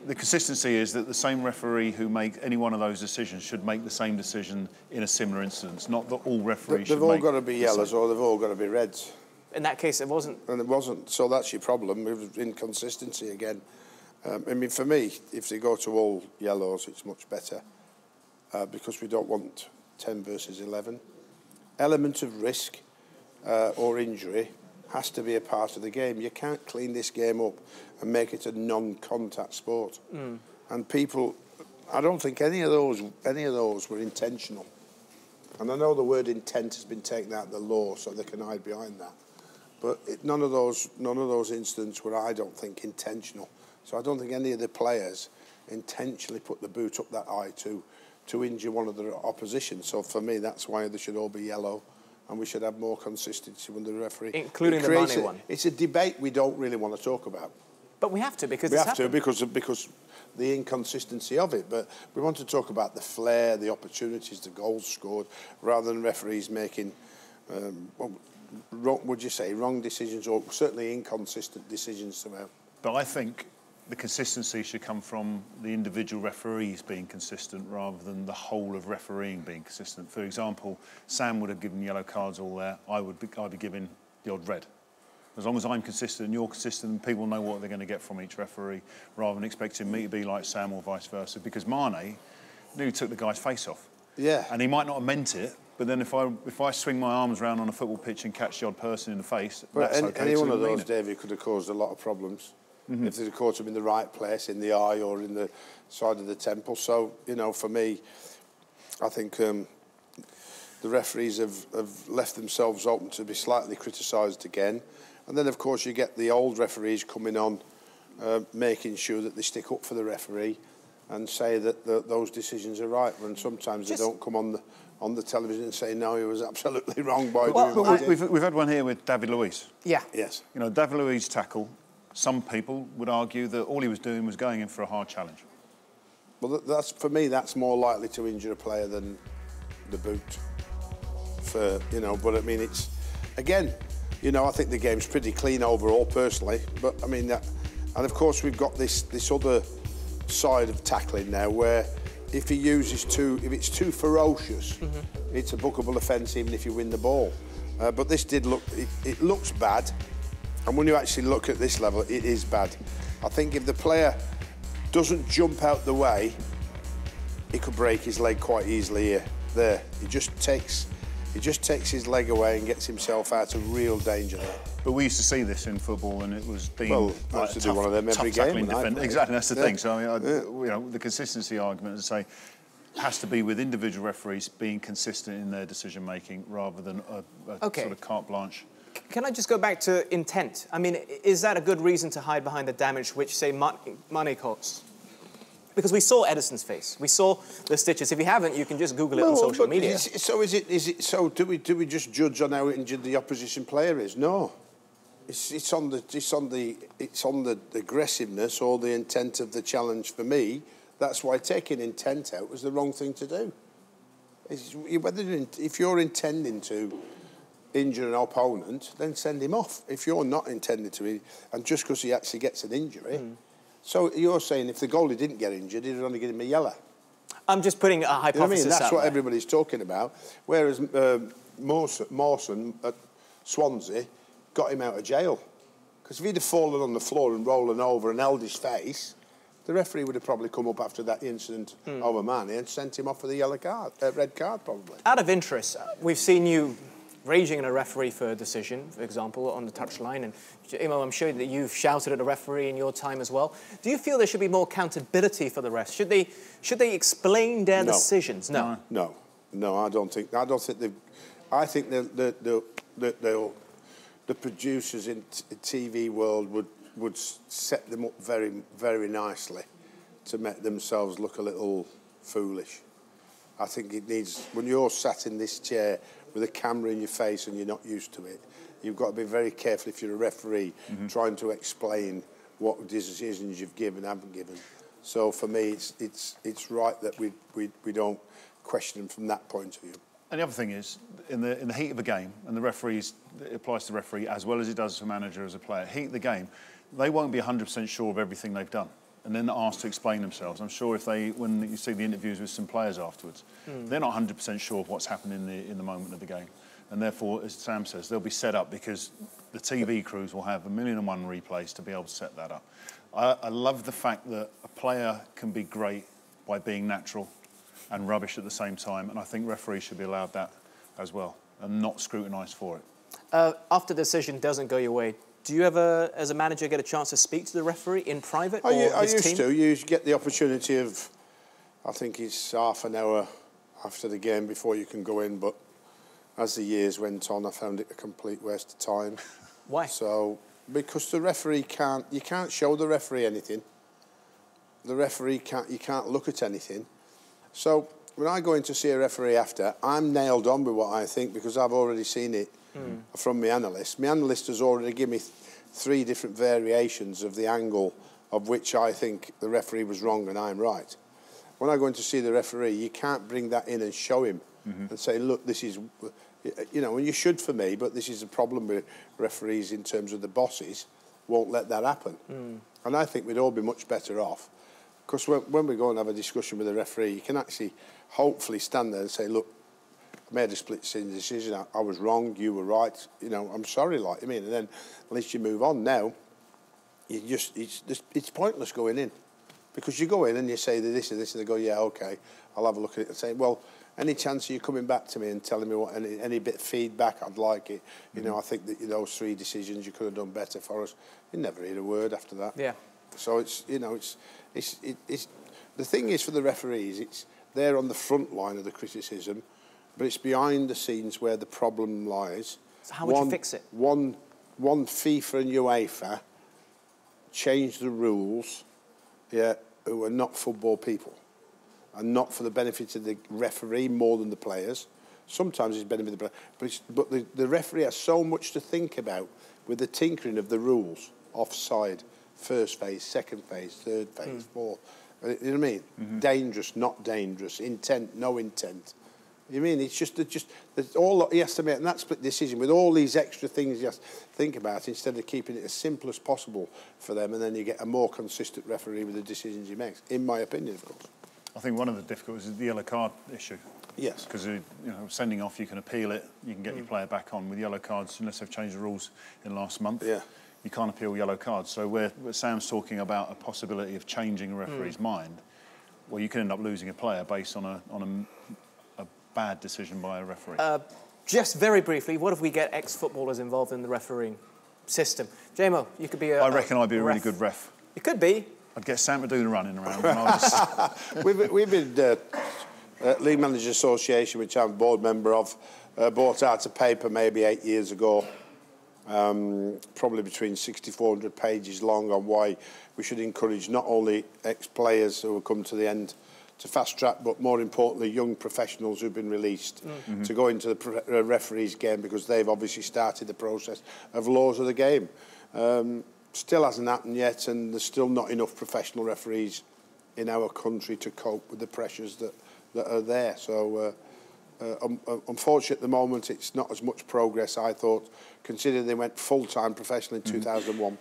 the consistency is that the same referee who make any one of those decisions should make the same decision in a similar instance, not that all referees should make... They've all got to be yellows or they've all got to be reds. In that case, it wasn't. And it wasn't. So that's your problem with inconsistency again. I mean, for me, if they go to all yellows, it's much better because we don't want 10 versus 11. Element of risk or injury has to be a part of the game. You can't clean this game up and make it a non-contact sport. And people, I don't think any of those were intentional. And I know the word intent has been taken out of the law, so they can hide behind that. But none of those incidents were, I don't think, intentional. So I don't think any of the players intentionally put the boot up that high to injure one of the opposition. So for me, that's why they should all be yellow, and we should have more consistency when the referee, including the Mane one. It's a debate we don't really want to talk about. But we have to because because the inconsistency of it. But we want to talk about the flair, the opportunities, the goals scored, rather than referees making, would you say, wrong decisions or certainly inconsistent decisions throughout. But I think the consistency should come from the individual referees being consistent rather than the whole of refereeing being consistent. For example, Sam would have given yellow cards all there. I'd be giving the odd red. As long as I'm consistent and you're consistent, people know what they're going to get from each referee rather than expecting me to be like Sam or vice versa. Because Mane nearly took the guy's face off. Yeah. And he might not have meant it, but then if I swing my arms around on a football pitch and catch the odd person in the face, but that's okay. Any one of those, Davey, could have caused a lot of problems. If they'd have caught him in the right place, in the eye or in the side of the temple. So, you know, for me, I think the referees have left themselves open to be slightly criticised again. And then, of course, you get the old referees coming on, making sure that they stick up for the referee and say that those decisions are right, when sometimes they don't come on the television and say, no, he was absolutely wrong by doing what he did. We've had one here with David Luiz. Yeah. Yes. You know, David Luiz's tackle, some people would argue that all he was doing was going in for a hard challenge. Well, for me, that's more likely to injure a player than the boot. But I mean, it's, again, you know, I think the game's pretty clean overall, personally. But, I mean, and of course, we've got this other side of tackling now where if it's too ferocious, it's a bookable offence even if you win the ball. But this did look, it looks bad. And when you actually look at this level, it is bad. I think if the player doesn't jump out the way, he could break his leg quite easily here. There, he just takes his leg away and gets himself out of real danger there. But we used to see this in football, and it was deemed I used to do one of them every tough game. tackling exactly, that's the thing. So I mean, you know, the consistency argument, as I say, has to be with individual referees being consistent in their decision making rather than a sort of carte blanche. Can I just go back to intent? I mean, is that a good reason to hide behind the damage which, say, Mane caused? Because we saw Edison's face, we saw the stitches. If you haven't, you can just Google it on social media. So do we just judge on how injured the opposition player is? No, it's on the aggressiveness or the intent of the challenge. For me, that's why taking intent out was the wrong thing to do. If you're intending to injure an opponent, then send him off. If you're not intending to, and just because he actually gets an injury, so you're saying if the goalie didn't get injured, he'd only give him a yellow. I'm just putting a hypothesis out. You know what I mean? That's what everybody's talking about. Whereas Mawson at Swansea got him out of jail. Because if he'd have fallen on the floor and rolling over and held his face, the referee would have probably come up after that incident over Mane and sent him off for the red card probably. Out of interest, we've seen you raging at a referee for a decision, for example, on the touchline, and I'm sure that you've shouted at a referee in your time as well. Do you feel there should be more accountability for the refs? Should they explain their decisions? No. No, I don't think they've. I think the producers in the TV world would set them up very, very nicely to make themselves look a little foolish. I think it needs, when you're sat in this chair with a camera in your face and you're not used to it, you've got to be very careful if you're a referee trying to explain what decisions you've given and haven't given. So for me, it's right that we don't question them from that point of view. And the other thing is, in the heat of a game, and the referees, it applies to the referee as well as it does to a manager as a player, heat of the game, they won't be 100% sure of everything they've done. and then asked to explain themselves. I'm sure when you see the interviews with some players afterwards, they're not 100% sure of what's happened in the moment of the game. And therefore, as Sam says, they'll be set up because the TV crews will have 1,000,001 replays to be able to set that up. I love the fact that a player can be great by being natural and rubbish at the same time, and I think referees should be allowed that as well and not scrutinised for it. After the decision doesn't go your way, do you ever, as a manager, get a chance to speak to the referee in private? I used to. You get the opportunity of, I think it's half an hour after the game before you can go in, but as the years went on, I found it a complete waste of time. Why? So, because the referee you can't show the referee anything. The referee you can't look at anything. So, when I go in to see a referee after, I'm nailed on with what I think because I've already seen it from my analyst. My analyst has already given me 3 different variations of the angle of which I think the referee was wrong and I'm right. When I go in to see the referee, you can't bring that in and show him and say, look, this is, you know, and you should for me, but this is a problem with referees in terms of the bosses won't let that happen. And I think we'd all be much better off because when we go and have a discussion with the referee, you can actually hopefully stand there and say, look, I made a split-second decision. I was wrong. You were right. You know, I'm sorry. Like I mean, and then at least you move on. Now, it's pointless going in because you go in and you say this and this, and they go, yeah, okay, I'll have a look at it and say, well, any chance of you coming back to me and telling me what any bit of feedback? I'd like it. You know, I think that those 3 decisions you could have done better for us. You never hear a word after that. Yeah. So it's the thing is for the referees, they're on the front line of the criticism. But it's behind the scenes where the problem lies. So how would you fix it? One FIFA and UEFA changed the rules, who are not football people and not for the benefit of the referee more than the players. Sometimes it's benefit of the players, but the referee has so much to think about with the tinkering of the rules. Offside, first phase, second phase, third phase, fourth. You know what I mean? Dangerous, not dangerous. Intent, no intent. You mean it's just all he has to make that split decision with all these extra things you have to think about instead of keeping it as simple as possible for them, and then you get a more consistent referee with the decisions he makes. In my opinion, of course. I think one of the difficulties is the yellow card issue. Yes. Because sending off, you can appeal it, you can get your player back on. With yellow cards, unless they've changed the rules in last month, you can't appeal yellow cards. So where Sam's talking about a possibility of changing a referee's mind, well, you can end up losing a player based on a bad decision by a referee. Just very briefly, what if we get ex-footballers involved in the refereeing system? JMO, you could be I reckon I'd be a really good ref. You could be. I'd get Sam to do the running around. And I'll just... We've been League Managers Association, which I'm a board member of, brought out a paper maybe 8 years ago, probably between 6,400 pages long, on why we should encourage not only ex-players who will come to the end to fast track, but more importantly, young professionals who've been released to go into the referee's game because they've obviously started the process of laws of the game. Still hasn't happened yet, and there's still not enough professional referees in our country to cope with the pressures that are there. So, unfortunately, at the moment, it's not as much progress I thought, considering they went full-time professional in 2001.